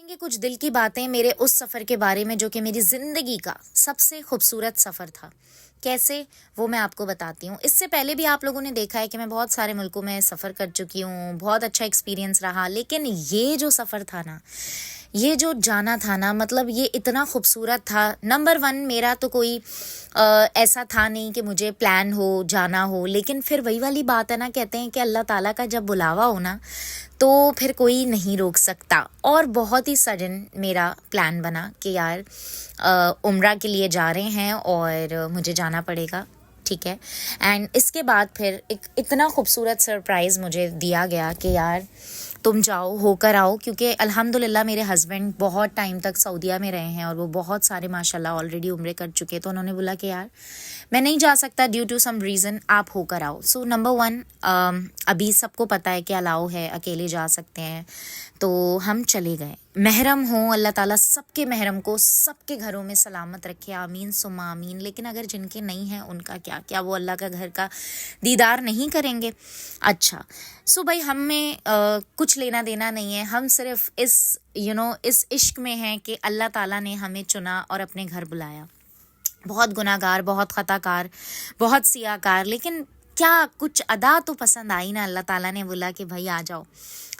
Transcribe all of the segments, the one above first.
گے کچھ دل کی باتیں میرے اس سفر کے بارے میں جو کہ میری زندگی کا سب سے خوبصورت سفر تھا. کیسے وہ میں آپ کو بتاتی ہوں. اس سے پہلے بھی آپ لوگوں نے دیکھا ہے کہ میں بہت سارے ملکوں میں سفر کر چکی ہوں, بہت اچھا ایکسپیرینس رہا, لیکن یہ جو سفر تھا نا, یہ جو جانا تھا نا, مطلب یہ اتنا خوبصورت تھا. نمبر 1 میرا تو کوئی ایسا تھا نہیں کہ مجھے پلان ہو جانا ہو, لیکن پھر وہی والی بات ہے نا, کہتے ہیں کہ اللہ تعالیٰ کا جب بلاوا ہو نا تو پھر کوئی نہیں روک سکتا. اور بہت ہی سڈن میرا پلان بنا کہ یار عمرہ کے لیے جا رہے ہیں اور مجھے جانا پڑے گا, ٹھیک ہے. اینڈ اس کے بعد پھر ایک اتنا خوبصورت سرپرائز مجھے دیا گیا کہ یار تم جاؤ, ہو کر آؤ, کیونکہ الحمدللہ میرے ہسبینڈ بہت ٹائم تک سعودیہ میں رہے ہیں اور وہ بہت سارے ماشاءاللہ آلریڈی عمرے کر چکے. تو انہوں نے بولا کہ یار میں نہیں جا سکتا ڈیو ٹو سم ریزن, آپ ہو کر آؤ. سو نمبر 1 ابھی سب کو پتہ ہے کہ الاؤ ہے, اکیلے جا سکتے ہیں, تو ہم چلے گئے. محرم ہوں, اللہ تعالیٰ سب کے محرم کو سب کے گھروں میں سلامت رکھے, آمین ثم آمین. لیکن اگر جن کے نہیں ہیں ان کا کیا وہ اللہ کا گھر کا دیدار نہیں کریں گے؟ اچھا سو بھائی ہمیں کچھ لینا دینا نہیں ہے, ہم صرف اس عشق میں ہیں کہ اللہ تعالیٰ نے ہمیں چنا اور اپنے گھر بلایا. بہت گناہ گار, بہت خطا کار, بہت سیاہ کار, لیکن کیا کچھ ادا تو پسند آئی نا. اللہ تعالیٰ نے بولا کہ بھائی آ جاؤ.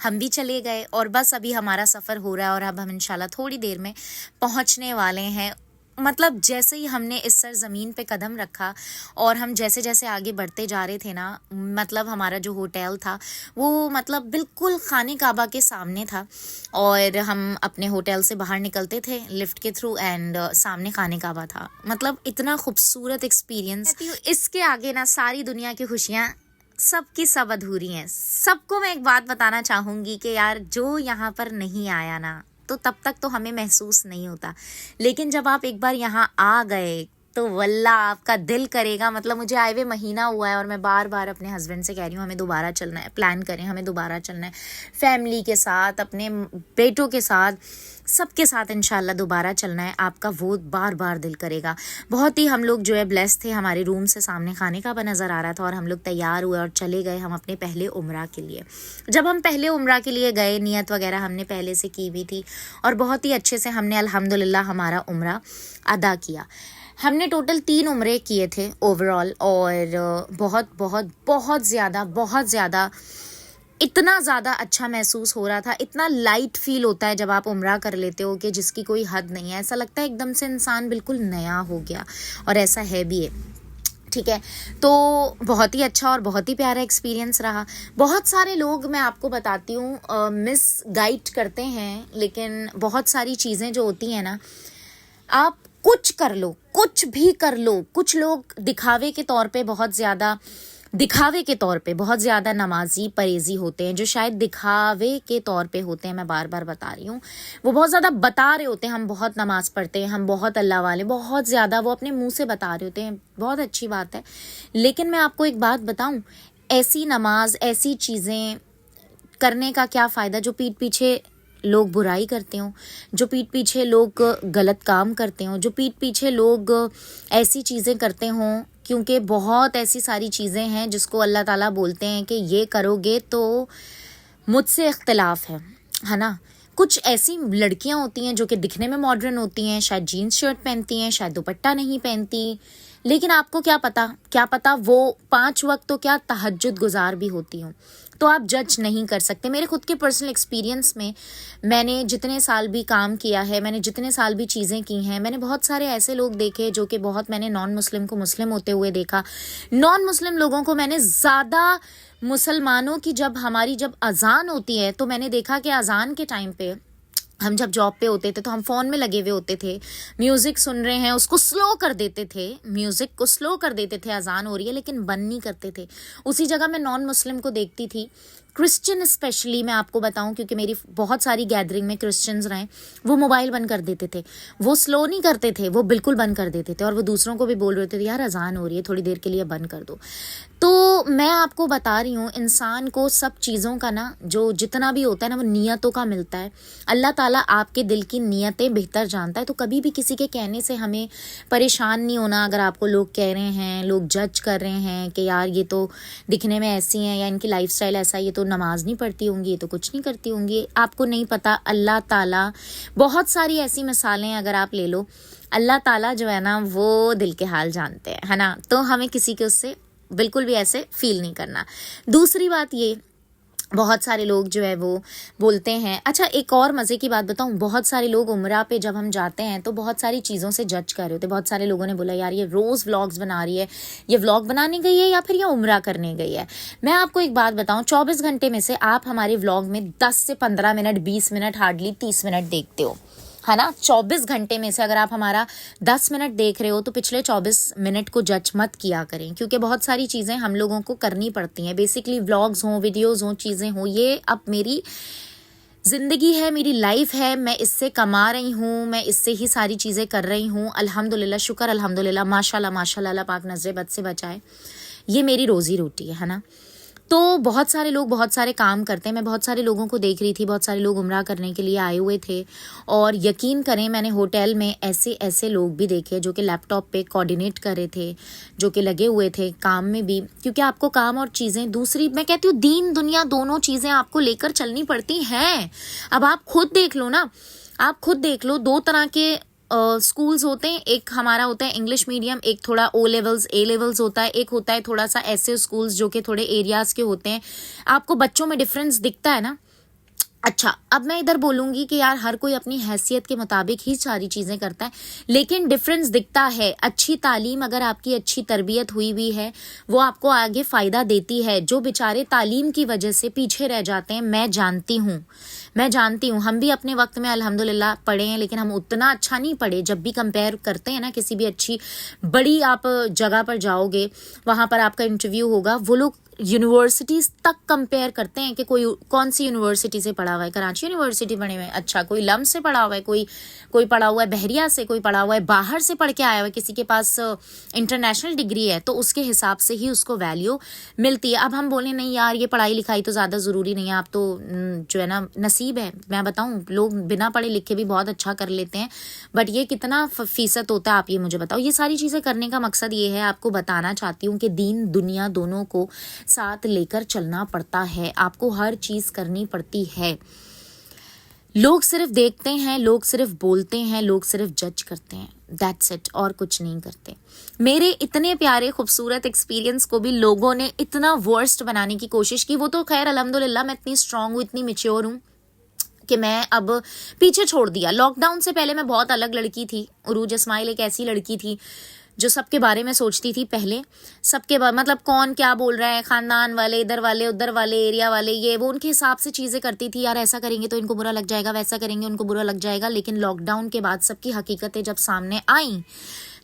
ہم بھی چلے گئے اور بس ابھی ہمارا سفر ہو رہا ہے اور اب ہم انشاءاللہ تھوڑی دیر میں پہنچنے والے ہیں. مطلب جیسے ہی ہم نے اس سرزمین پہ قدم رکھا اور ہم جیسے جیسے آگے بڑھتے جا رہے تھے نا, مطلب ہمارا جو ہوٹل تھا وہ مطلب بالکل خانہ کعبہ کے سامنے تھا, اور ہم اپنے ہوٹل سے باہر نکلتے تھے لفٹ کے تھرو, اینڈ سامنے خانہ کعبہ تھا. مطلب اتنا خوبصورت ایکسپیرینس. اس کے آگے نا ساری دنیا کی خوشیاں سب کی سب ادھوری ہیں. سب کو میں ایک بات بتانا چاہوں گی کہ یار جو یہاں پر نہیں آیا نا تو تب تک تو ہمیں محسوس نہیں ہوتا, لیکن جب آپ ایک بار یہاں آ گئے تو واللہ آپ کا دل کرے گا. مطلب مجھے آئے ہوئے مہینہ ہوا ہے اور میں بار بار اپنے ہسبینڈ سے کہہ رہی ہوں ہمیں دوبارہ چلنا ہے, پلان کریں, ہمیں دوبارہ چلنا ہے, فیملی کے ساتھ, اپنے بیٹوں کے ساتھ, سب کے ساتھ انشاءاللہ دوبارہ چلنا ہے. آپ کا وہ بار بار دل کرے گا. بہت ہی ہم لوگ جو ہے بلیس تھے, ہمارے روم سے سامنے خانے کعبہ نظر آ رہا تھا اور ہم لوگ تیار ہوئے اور چلے گئے ہم اپنے پہلے عمرہ کے لیے. جب ہم پہلے عمرہ کے لیے گئے, نیت وغیرہ ہم نے پہلے سے کی ہوئی تھی اور بہت ہی اچھے سے ہم نے الحمدللہ ہمارا عمرہ ادا کیا. ہم نے ٹوٹل 3 عمرے کیے تھے اوور آل, اور بہت بہت بہت زیادہ اتنا زیادہ اچھا محسوس ہو رہا تھا. اتنا لائٹ فیل ہوتا ہے جب آپ عمرہ کر لیتے ہو کہ جس کی کوئی حد نہیں ہے. ایسا لگتا ہے ایک دم سے انسان بالکل نیا ہو گیا, اور ایسا ہے بھی ہے, ٹھیک ہے. تو بہت ہی اچھا اور بہت ہی پیارا ایکسپیرینس رہا. بہت سارے لوگ میں آپ کو بتاتی ہوں مس گائڈ کرتے ہیں, لیکن بہت ساری چیزیں جو ہوتی ہیں نا, آپ کچھ کر لو, کچھ بھی کر لو. کچھ لوگ دکھاوے کے طور پہ بہت زیادہ نمازی پرہیزی ہوتے ہیں, جو شاید دکھاوے کے طور پہ ہوتے ہیں. میں بار بار بتا رہی ہوں, وہ بہت زیادہ بتا رہے ہوتے ہیں ہم بہت نماز پڑھتے ہیں, ہم بہت اللہ والے, بہت زیادہ وہ اپنے منہ سے بتا رہے ہوتے ہیں. بہت اچھی بات ہے, لیکن میں آپ کو ایک بات بتاؤں, ایسی نماز, ایسی چیزیں کرنے کا کیا فائدہ جو پیٹھ پیچھے لوگ برائی کرتے ہوں, جو پیٹھ پیچھے لوگ غلط کام کرتے ہوں, جو پیٹھ پیچھے لوگ ایسی چیزیں کرتے ہوں. کیونکہ بہت ایسی ساری چیزیں ہیں جس کو اللہ تعالیٰ بولتے ہیں کہ یہ کرو گے تو مجھ سے اختلاف ہے نا. کچھ ایسی لڑکیاں ہوتی ہیں جو کہ دکھنے میں ماڈرن ہوتی ہیں, شاید جینس شرٹ پہنتی ہیں, شاید دوپٹہ نہیں پہنتی, لیکن آپ کو کیا پتا وہ 5 وقت تو کیا تہجد گزار بھی ہوتی ہوں. تو آپ جج نہیں کر سکتے. میرے خود کے پرسنل ایکسپیرینس میں نے جتنے سال بھی کام کیا ہے, میں نے جتنے سال بھی چیزیں کی ہیں, میں نے بہت سارے ایسے لوگ دیکھے جو کہ بہت, میں نے نان مسلم کو مسلم ہوتے ہوئے دیکھا. نان مسلم لوگوں کو میں نے زیادہ, مسلمانوں کی جب اذان ہوتی ہے تو میں نے دیکھا کہ اذان کے ٹائم پہ ہم جب جاب پہ ہوتے تھے تو ہم فون میں لگے ہوئے ہوتے تھے, میوزک سن رہے ہیں, اس کو سلو کر دیتے تھے, میوزک کو سلو کر دیتے تھے, اذان ہو رہی ہے لیکن بند نہیں کرتے تھے. اسی جگہ میں نان مسلم کو دیکھتی تھی, کرسچن اسپیشلی میں آپ کو بتاؤں, کیونکہ میری بہت ساری گیدرنگ میں کرسچنز رہیں, وہ موبائل بند کر دیتے تھے, وہ سلو نہیں کرتے تھے, وہ بالکل بند کر دیتے تھے, اور وہ دوسروں کو بھی بول رہے تھے یار اذان ہو رہی ہے تھوڑی دیر کے لیے بند کر دو. تو میں آپ کو بتا رہی ہوں, انسان کو سب چیزوں کا نا, جو جتنا بھی ہوتا ہے نا, وہ نیتوں کا ملتا ہے. اللہ تعالیٰ آپ کے دل کی نیتیں بہتر جانتا ہے. تو کبھی بھی کسی کے کہنے سے ہمیں پریشان نہیں ہونا. اگر آپ کو لوگ کہہ رہے ہیں, لوگ جج کر رہے ہیں کہ یار یہ تو دکھنے میں ایسی ہیں یا ان کی لائف سٹائل ایسا ہے, یہ تو نماز نہیں پڑھتی ہوں گی، یہ تو کچھ نہیں کرتی ہوں گی. آپ کو نہیں پتہ اللہ تعالیٰ، بہت ساری ایسی مثالیں اگر آپ لے لو، اللہ تعالیٰ جو ہے نا وہ دل کے حال جانتے ہیں، ہے نا. تو ہمیں کسی کے اس سے بالکل بھی ایسے فیل نہیں کرنا. دوسری بات یہ، بہت سارے لوگ جو ہے وہ بولتے ہیں، اچھا ایک اور مزے کی بات بتاؤں، بہت سارے لوگ عمرہ پہ جب ہم جاتے ہیں تو بہت ساری چیزوں سے جج کر رہے ہوتے. بہت سارے لوگوں نے بولا یار یہ روز ولاگز بنا رہی ہے، یہ ولاگ بنانے گئی ہے یا پھر یہ عمرہ کرنے گئی ہے. میں آپ کو ایک بات بتاؤں، 24 گھنٹے میں سے آپ ہمارے ولاگ میں 10 سے 15 منٹ، 20 منٹ، ہارڈلی 30 منٹ دیکھتے ہو، ہے نا. 24 گھنٹے میں سے اگر آپ ہمارا 10 منٹ دیکھ رہے ہو تو پچھلے 24 منٹ کو جج مت کیا کریں، کیونکہ بہت ساری چیزیں ہم لوگوں کو کرنی پڑتی ہیں. بیسکلی ولاگز ہوں، ویڈیوز ہوں، چیزیں ہوں، یہ اب میری زندگی ہے، میری لائف ہے، میں اس سے کما رہی ہوں، میں اس سے ہی ساری چیزیں کر رہی ہوں. الحمدللہ، شکر الحمدللہ، ماشاء اللہ، اللہ پاک نظر بد سے بچائے. یہ میری روزی روٹی ہے نا. تو بہت سارے لوگ بہت سارے کام کرتے ہیں. میں بہت سارے لوگوں کو دیکھ رہی تھی، بہت سارے لوگ عمرہ کرنے کے لیے آئے ہوئے تھے، اور یقین کریں میں نے ہوٹل میں ایسے لوگ بھی دیکھے جو کہ لیپ ٹاپ پہ کوآرڈینیٹ کر رہے تھے، جو کہ لگے ہوئے تھے کام میں بھی، کیونکہ آپ کو کام اور چیزیں، دوسری میں کہتی ہوں دین دنیا دونوں چیزیں آپ کو لے کر چلنی پڑتی ہیں. اب آپ خود دیکھ لو نا، آپ خود دیکھ لو، دو طرح کے اسکولز ہوتے ہیں. ایک ہمارا ہوتا ہے انگلش میڈیم، ایک تھوڑا او لیولز اے لیولز ہوتا ہے، ایک ہوتا ہے تھوڑا سا ایسے اسکولز جو کہ تھوڑے ایریاز کے ہوتے ہیں. آپ کو بچوں میں ڈفرینس دکھتا ہے نا. اچھا اب میں ادھر بولوں گی کہ یار ہر کوئی اپنی حیثیت کے مطابق ہی ساری چیزیں کرتا ہے، لیکن ڈفرینس دکھتا ہے. اچھی تعلیم، اگر آپ کی اچھی تربیت ہوئی ہوئی ہے، وہ آپ کو آگے فائدہ دیتی ہے. جو بیچارے تعلیم کی وجہ سے پیچھے رہ جاتے ہیں، میں جانتی ہوں، ہم بھی اپنے وقت میں الحمدللہ پڑھے ہیں، لیکن ہم اتنا اچھا نہیں پڑھے. جب بھی کمپیئر کرتے ہیں نا کسی بھی اچھی بڑی آپ جگہ پر جاؤ گے، وہاں پر آپ کا انٹرویو ہوگا، وہ لوگ یونیورسٹیز تک کمپیئر کرتے ہیں کہ کوئی کون سی یونیورسٹی سے پڑھا ہوا ہے. کراچی یونیورسٹی پڑھے ہوئے ہیں، اچھا کوئی لم سے پڑھا ہوا ہے، کوئی پڑھا ہوا ہے بحریہ سے، کوئی پڑھا ہوا ہے باہر سے پڑھ کے آیا ہوا ہے، کسی کے پاس انٹرنیشنل ڈگری ہے، تو اس کے حساب سے ہی اس کو ویلیو ملتی ہے. اب ہم بولیں نہیں یار یہ پڑھائی لکھائی تو زیادہ ضروری نہیں ہے، آپ تو جو ہے نا نصیب ہے. میں بتاؤں لوگ بنا پڑھے لکھے بھی بہت اچھا کر لیتے ہیں، بٹ یہ کتنا فیصد ہوتا ہے آپ یہ مجھے بتاؤ. یہ ساری چیزیں کرنے کا مقصد یہ ہے، آپ کو بتانا چاہتی ہوں کہ دین دنیا دونوں کو ساتھ لے کر چلنا پڑتا ہے. آپ کو ہر چیز کرنی پڑتی ہے. لوگ صرف دیکھتے ہیں، لوگ صرف بولتے ہیں، لوگ صرف جج کرتے ہیں، دیٹس اٹ، اور کچھ نہیں کرتے. میرے اتنے پیارے خوبصورت ایکسپیرینس کو بھی لوگوں نے اتنا ورسٹ بنانے کی کوشش کی. وہ تو خیر الحمدللہ میں اتنی اسٹرانگ ہوں، اتنی میچور ہوں کہ میں اب پیچھے چھوڑ دیا. لاک ڈاؤن سے پہلے میں بہت الگ لڑکی تھی. عروج اسماعیل ایک ایسی لڑکی تھی جو سب کے بارے میں سوچتی تھی پہلے، سب کے مطلب کون کیا بول رہا ہے، خاندان والے، ادھر والے، ادھر والے، ایریا والے، یہ وہ، ان کے حساب سے چیزیں کرتی تھی. یار ایسا کریں گے تو ان کو برا لگ جائے گا، ویسا کریں گے ان کو برا لگ جائے گا. لیکن لاک ڈاؤن کے بعد سب کی حقیقتیں جب سامنے آئیں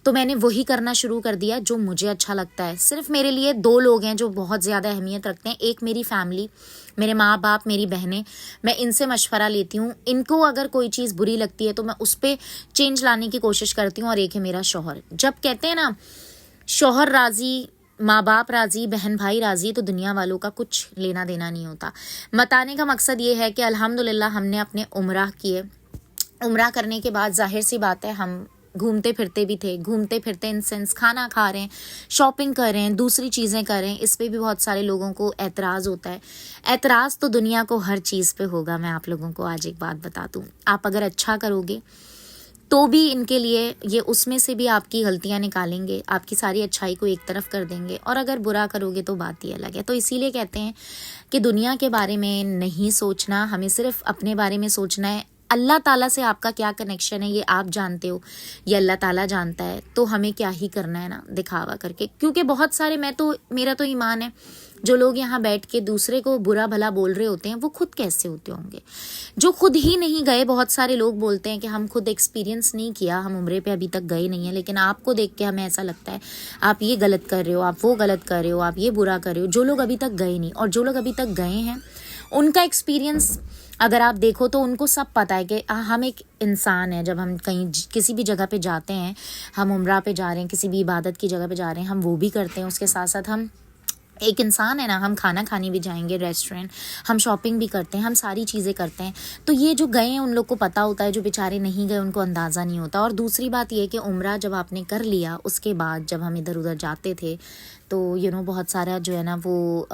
تو میں نے وہی کرنا شروع کر دیا جو مجھے اچھا لگتا ہے. صرف میرے لیے 2 لوگ ہیں جو بہت زیادہ اہمیت رکھتے ہیں. ایک میری فیملی، میرے ماں باپ، میری بہنیں، میں ان سے مشورہ لیتی ہوں. ان کو اگر کوئی چیز بری لگتی ہے تو میں اس پہ چینج لانے کی کوشش کرتی ہوں. اور ایک ہے میرا شوہر. جب کہتے ہیں نا شوہر راضی، ماں باپ راضی، بہن بھائی راضی، تو دنیا والوں کا کچھ لینا دینا نہیں ہوتا. بتانے کا مقصد یہ ہے کہ الحمدللہ ہم نے اپنے عمرہ کیے. عمرہ کرنے کے بعد ظاہر سی بات ہے ہم گھومتے پھرتے بھی تھے. گھومتے پھرتے ان سینس کھانا کھا رہے ہیں، شاپنگ کر رہے ہیں، دوسری چیزیں کر رہے ہیں. اس پہ بھی بہت سارے لوگوں کو اعتراض ہوتا ہے. اعتراض تو دنیا کو ہر چیز پہ ہوگا. میں آپ لوگوں کو آج ایک بات بتا دوں، آپ اگر اچھا کرو گے تو بھی ان کے لیے یہ اس میں سے بھی آپ کی غلطیاں نکالیں گے، آپ کی ساری اچھائی کو ایک طرف کر دیں گے. اور اگر برا کرو گے تو بات ہی الگ ہے. تو اسی لیے کہتے ہیں کہ دنیا کے بارے میں نہیں سوچنا، ہمیں صرف اپنے بارے میں سوچنا ہے. اللہ تعالیٰ سے آپ کا کیا کنیکشن ہے یہ آپ جانتے ہو، یہ اللہ تعالیٰ جانتا ہے. تو ہمیں کیا ہی کرنا ہے نا دکھاوا کر کے. کیونکہ بہت سارے میرا تو ایمان ہے جو لوگ یہاں بیٹھ کے دوسرے کو برا بھلا بول رہے ہوتے ہیں وہ خود کیسے ہوتے ہوں گے جو خود ہی نہیں گئے. بہت سارے لوگ بولتے ہیں کہ ہم خود ایکسپیرینس نہیں کیا، ہم عمرے پہ ابھی تک گئے نہیں ہیں، لیکن آپ کو دیکھ کے ہمیں ایسا لگتا ہے آپ یہ غلط کر رہے ہو، آپ وہ غلط کر رہے ہو، آپ یہ برا کر رہے ہو. جو لوگ ابھی تک گئے نہیں اور جو لوگ ابھی تک گئے ہیں ان کا ایکسپیرینس اگر آپ دیکھو تو ان کو سب پتہ ہے کہ ہم ایک انسان ہے. جب ہم کہیں کسی بھی جگہ پہ جاتے ہیں، ہم عمرہ پہ جا رہے ہیں، کسی بھی عبادت کی جگہ پہ جا رہے ہیں، ہم وہ بھی کرتے ہیں. اس کے ساتھ ساتھ ہم ایک انسان ہے نا، ہم کھانا کھانے بھی جائیں گے ریسٹورینٹ، ہم شاپنگ بھی کرتے ہیں، ہم ساری چیزیں کرتے ہیں. تو یہ جو گئے ہیں ان لوگ کو پتہ ہوتا ہے، جو بیچارے نہیں گئے ان کو اندازہ نہیں ہوتا. اور دوسری بات یہ کہ عمرہ جب آپ نے کر لیا اس کے بعد جب ہم ادھر ادھر جاتے تھے تو بہت سارا جو ہے نا وہ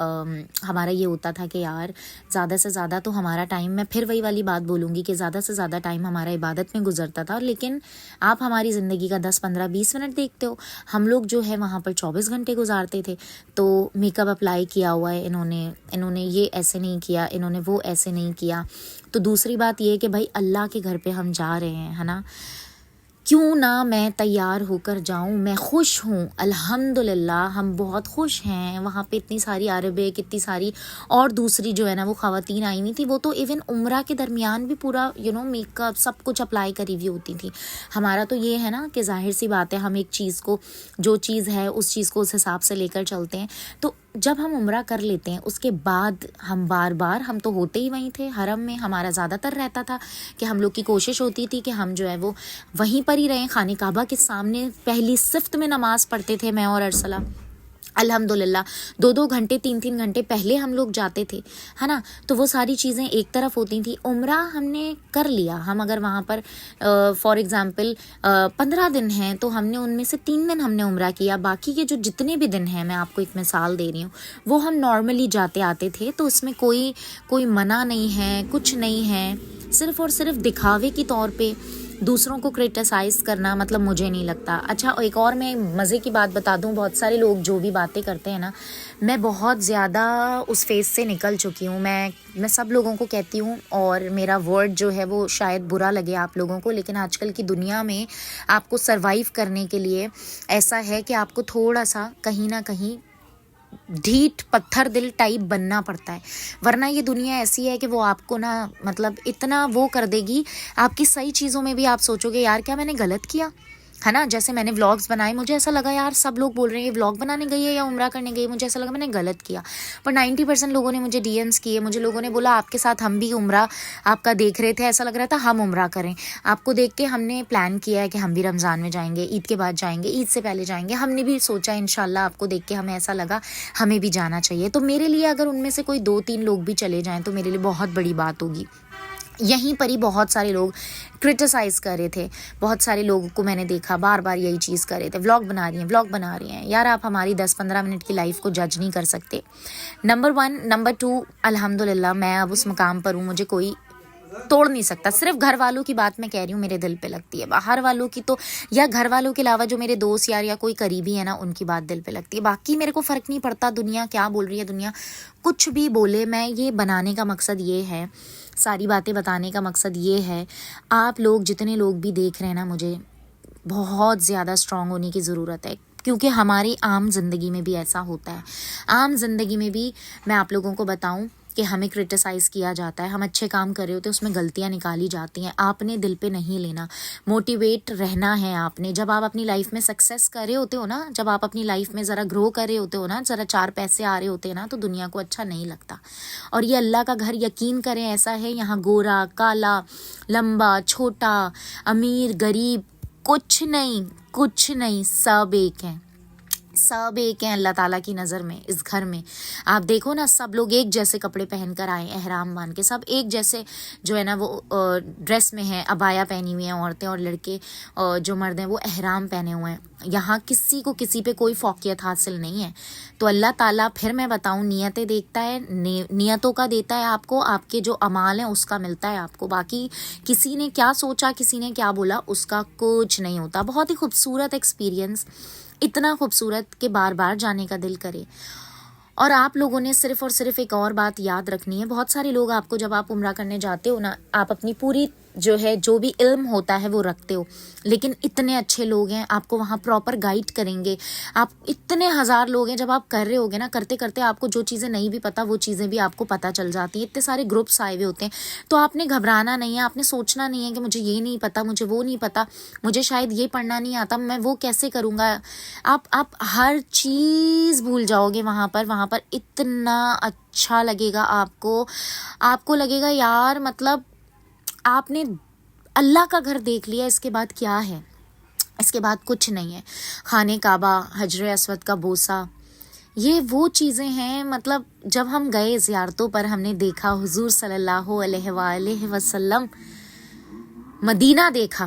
ہمارا یہ ہوتا تھا کہ یار زیادہ سے زیادہ تو ہمارا ٹائم، میں پھر وہی والی بات بولوں گی کہ زیادہ سے زیادہ ٹائم ہمارا عبادت میں گزرتا تھا، لیکن آپ ہماری زندگی کا 10 15 20 منٹ دیکھتے ہو، ہم لوگ جو ہے وہاں پر 24 گھنٹے گزارتے تھے۔ تو میک اپ اپلائی کیا ہوا ہے انہوں نے یہ ایسے نہیں کیا، انہوں نے وہ ایسے نہیں کیا۔ تو دوسری بات یہ کہ بھائی اللہ کے گھر پہ ہم جا رہے ہیں، ہے نا، کیوں نہ میں تیار ہو کر جاؤں، میں خوش ہوں، الحمدللہ ہم بہت خوش ہیں۔ وہاں پہ اتنی ساری عربیں، کتنی ساری اور دوسری جو ہے نا وہ خواتین آئی ہوئی تھی، وہ تو ایون عمرہ کے درمیان بھی پورا میک اپ سب کچھ اپلائی کری ہوئی ہوتی تھی۔ ہمارا تو یہ ہے نا کہ ظاہر سی بات ہے، ہم ایک چیز کو، جو چیز ہے اس چیز کو اس حساب سے لے کر چلتے ہیں۔ تو جب ہم عمرہ کر لیتے ہیں اس کے بعد ہم بار بار، ہم تو ہوتے ہی وہیں تھے حرم میں، ہمارا زیادہ تر رہتا تھا کہ ہم لوگ کی کوشش ہوتی تھی کہ ہم جو ہے وہ وہیں پر ہی رہیں، خانہ کعبہ کے سامنے پہلی صفت میں نماز پڑھتے تھے میں اور ارسلہ، الحمدللہ 2 گھنٹے 3 گھنٹے پہلے ہم لوگ جاتے تھے، ہے نا۔ تو وہ ساری چیزیں ایک طرف ہوتی تھیں۔ عمرہ ہم نے کر لیا، ہم اگر وہاں پر فار ایگزامپل 15 دن ہیں تو ہم نے ان میں سے 3 دن ہم نے عمرہ کیا، باقی کے جو جتنے بھی دن ہیں، میں آپ کو ایک مثال دے رہی ہوں، وہ ہم نارملی جاتے آتے تھے۔ تو اس میں کوئی منع نہیں ہے، کچھ نہیں ہے، صرف اور صرف دکھاوے کی طور پہ دوسروں کو کرٹیسائز کرنا مطلب مجھے نہیں لگتا۔ اچھا ایک اور میں مزے کی بات بتا دوں، بہت سارے لوگ جو بھی باتیں کرتے ہیں نا، میں بہت زیادہ اس فیز سے نکل چکی ہوں۔ میں سب لوگوں کو کہتی ہوں، اور میرا ورڈ جو ہے وہ شاید برا لگے آپ لوگوں کو، لیکن آج کل کی دنیا میں آپ کو سروائیو کرنے کے لیے ایسا ہے کہ آپ کو تھوڑا سا کہیں نہ کہیں ڈھیٹ پتھر دل ٹائپ بننا پڑتا ہے، ورنہ یہ دنیا ایسی ہے کہ وہ آپ کو نا مطلب اتنا وہ کر دے گی، آپ کی صحیح چیزوں میں بھی آپ سوچو گے یار کیا میں نے غلط کیا، ہے نا۔ جیسے میں نے ولاگز بنائے، مجھے ایسا لگا یار سب لوگ بول رہے ہیں یہ ولاگ بنانے گئی ہے یا عمرہ کرنے گئی ہے، مجھے ایسا لگا میں نے غلط کیا، پر 90% لوگوں نے مجھے ڈی ایمس کیے، مجھے لوگوں نے بولا آپ کے ساتھ ہم بھی عمرہ آپ کا دیکھ رہے تھے، ایسا لگ رہا تھا ہم عمرہ کریں، آپ کو دیکھ کے ہم نے پلان کیا ہے کہ ہم بھی رمضان میں جائیں گے، عید کے بعد جائیں گے، عید سے پہلے جائیں گے، ہم نے بھی سوچا انشاءاللہ آپ کو دیکھ کے ہمیں ایسا لگا ہمیں بھی جانا چاہیے۔ تو میرے لیے اگر ان میں سے کوئی 2-3 لوگ بھی چلے جائیں تو میرے لیے بہت بڑی بات ہوگی۔ یہیں پر ہی بہت سارے لوگ کرٹیسائز کر رہے تھے، بہت سارے لوگوں کو میں نے دیکھا بار بار یہی چیز کر رہے تھے، ولاگ بنا رہی ہیں، یار آپ ہماری 10-15 منٹ کی لائف کو جج نہیں کر سکتے، نمبر 1۔ نمبر 2، الحمدللہ میں اب اس مقام پر ہوں، مجھے کوئی توڑ نہیں سکتا۔ صرف گھر والوں کی بات میں کہہ رہی ہوں، میرے دل پہ لگتی ہے، باہر والوں کی تو، یا گھر والوں کے علاوہ جو میرے دوست یار یا کوئی قریبی ہے نا، ان کی بات دل پہ لگتی ہے، باقی میرے کو فرق نہیں پڑتا دنیا کیا بول رہی ہے، دنیا کچھ بھی بولے۔ میں یہ بنانے کا مقصد یہ ہے، ساری باتیں بتانے کا مقصد یہ ہے، آپ لوگ جتنے لوگ بھی دیکھ رہے ہیں نا، مجھے بہت زیادہ اسٹرانگ ہونے کی ضرورت ہے، کیونکہ ہماری عام زندگی میں بھی ایسا ہوتا ہے۔ عام زندگی میں بھی میں آپ لوگوں کو بتاؤں کہ ہمیں کرٹیسائز کیا جاتا ہے، ہم اچھے کام کر رہے ہوتے ہیں اس میں غلطیاں نکالی جاتی ہیں، آپ نے دل پہ نہیں لینا، موٹیویٹ رہنا ہے آپ نے۔ جب آپ اپنی لائف میں سکسیس کر رہے ہوتے ہو نا، جب آپ اپنی لائف میں ذرا گرو کر رہے ہوتے ہو نا، ذرا 4 پیسے آ رہے ہوتے ہیں نا، تو دنیا کو اچھا نہیں لگتا۔ اور یہ اللہ کا گھر یقین کریں ایسا ہے، یہاں گورا کالا لمبا چھوٹا امیر غریب کچھ نہیں، سب ایک ہیں، سب ایک ہیں اللہ تعالیٰ کی نظر میں۔ اس گھر میں آپ دیکھو نا، سب لوگ ایک جیسے کپڑے پہن کر آئے، احرام باندھ کے، سب ایک جیسے جو ہے نا وہ ڈریس میں ہیں، عبایا پہنی ہوئی ہیں عورتیں، اور لڑکے جو مرد ہیں وہ احرام پہنے ہوئے ہیں۔ یہاں کسی کو کسی پہ کوئی فوقیت حاصل نہیں ہے۔ تو اللہ تعالیٰ پھر میں بتاؤں نیتیں دیکھتا ہے، نیتوں کا دیتا ہے آپ کو، آپ کے جو اعمال ہیں اس کا ملتا ہے آپ کو، باقی کسی نے کیا سوچا، کسی نے کیا بولا، اس کا کچھ نہیں ہوتا۔ بہت ہی خوبصورت ایکسپیرینس، اتنا خوبصورت کہ بار بار جانے کا دل کرے۔ اور آپ لوگوں نے صرف اور صرف ایک اور بات یاد رکھنی ہے، بہت سارے لوگ آپ کو جب آپ عمرہ کرنے جاتے ہو نا، آپ اپنی پوری جو ہے جو بھی علم ہوتا ہے وہ رکھتے ہو، لیکن اتنے اچھے لوگ ہیں آپ کو وہاں پراپر گائیڈ کریں گے۔ آپ اتنے ہزار لوگ ہیں، جب آپ کر رہے ہوگے نا، کرتے کرتے آپ کو جو چیزیں نہیں بھی پتہ وہ چیزیں بھی آپ کو پتہ چل جاتی ہیں، اتنے سارے گروپس آئے ہوئے ہوتے ہیں۔ تو آپ نے گھبرانا نہیں ہے، آپ نے سوچنا نہیں ہے کہ مجھے یہ نہیں پتہ، مجھے وہ نہیں پتہ، مجھے شاید یہ پڑھنا نہیں آتا، میں وہ کیسے کروں گا۔ آپ ہر چیز بھول جاؤ گے وہاں پر اتنا اچھا لگے گا آپ کو لگے گا یار مطلب آپ نے اللہ کا گھر دیکھ لیا، اس کے بعد کیا ہے، اس کے بعد کچھ نہیں ہے۔ خانہ کعبہ، حجر اسود کا بوسہ، یہ وہ چیزیں ہیں، مطلب جب ہم گئے زیارتوں پر ہم نے دیکھا حضور صلی اللہ علیہ وآلہ وسلم، مدینہ دیکھا،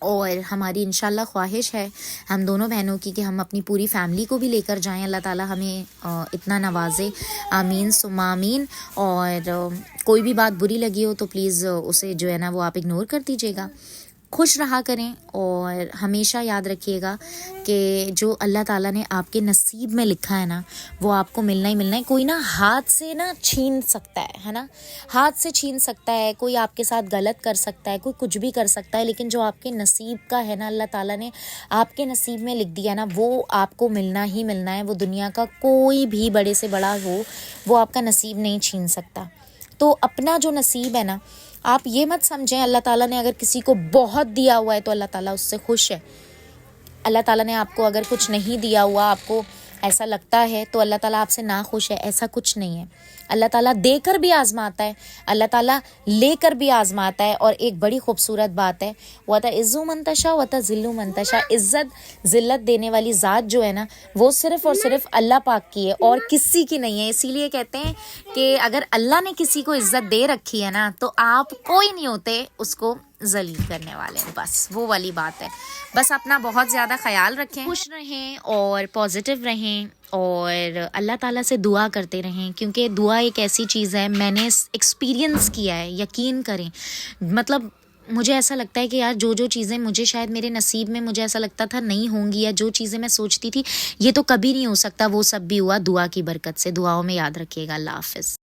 اور ہماری انشاءاللہ خواہش ہے ہم دونوں بہنوں کی کہ ہم اپنی پوری فیملی کو بھی لے کر جائیں. اللہ تعالیٰ ہمیں اتنا نوازے. آمین ثم آمین. اور کوئی بھی بات بری لگی ہو تو پلیز اسے جو ہے نا وہ آپ اگنور کر دیجیے گا. خوش رہا کریں اور ہمیشہ یاد رکھیے گا کہ جو اللہ تعالیٰ نے آپ کے نصیب میں لکھا ہے نا وہ آپ کو ملنا ہی ملنا ہے. کوئی نا ہاتھ سے نا چھین سکتا ہے نا, ہاتھ سے چھین سکتا ہے, کوئی آپ کے ساتھ غلط کر سکتا ہے, کوئی کچھ بھی کر سکتا ہے, لیکن جو آپ کے نصیب کا ہے نا اللہ تعالیٰ نے آپ کے نصیب میں لکھ دیا نا وہ آپ کو ملنا ہی ملنا ہے. وہ دنیا کا کوئی بھی بڑے سے بڑا ہو وہ آپ کا نصیب نہیں چھین سکتا. تو اپنا جو نصیب ہے نا آپ یہ مت سمجھیں اللہ تعالیٰ نے اگر کسی کو بہت دیا ہوا ہے تو اللہ تعالیٰ اس سے خوش ہے. اللہ تعالیٰ نے آپ کو اگر کچھ نہیں دیا ہوا, آپ کو ایسا لگتا ہے تو اللہ تعالیٰ آپ سے ناخوش ہے. ایسا کچھ نہیں ہے. اللہ تعالیٰ دے کر بھی آزماتا ہے, اللہ تعالیٰ لے کر بھی آزماتا ہے. اور ایک بڑی خوبصورت بات ہے وَتَعِزُّ مَن تَشَاءُ وَتَذِلُّ مَن تَشَاءُ. عزت ذلت دینے والی ذات جو ہے نا وہ صرف اور صرف اللہ پاک کی ہے اور کسی کی نہیں ہے. اسی لیے کہتے ہیں کہ اگر اللہ نے کسی کو عزت دے رکھی ہے نا تو آپ کوئی نہیں ہوتے اس کو ذلیل کرنے والے. بس وہ والی بات ہے. بس اپنا بہت زیادہ خیال رکھیں, خوش رہیں اور پازیٹیو رہیں اور اللہ تعالیٰ سے دعا کرتے رہیں, کیونکہ دعا ایک ایسی چیز ہے میں نے ایکسپیرینس کیا ہے. یقین کریں, مطلب مجھے ایسا لگتا ہے کہ یار جو چیزیں مجھے شاید میرے نصیب میں مجھے ایسا لگتا تھا نہیں ہوں گی, یا جو چیزیں میں سوچتی تھی یہ تو کبھی نہیں ہو سکتا, وہ سب بھی ہوا دعا کی برکت سے. دعاؤں میں یاد رکھیے گا. اللہ حافظ.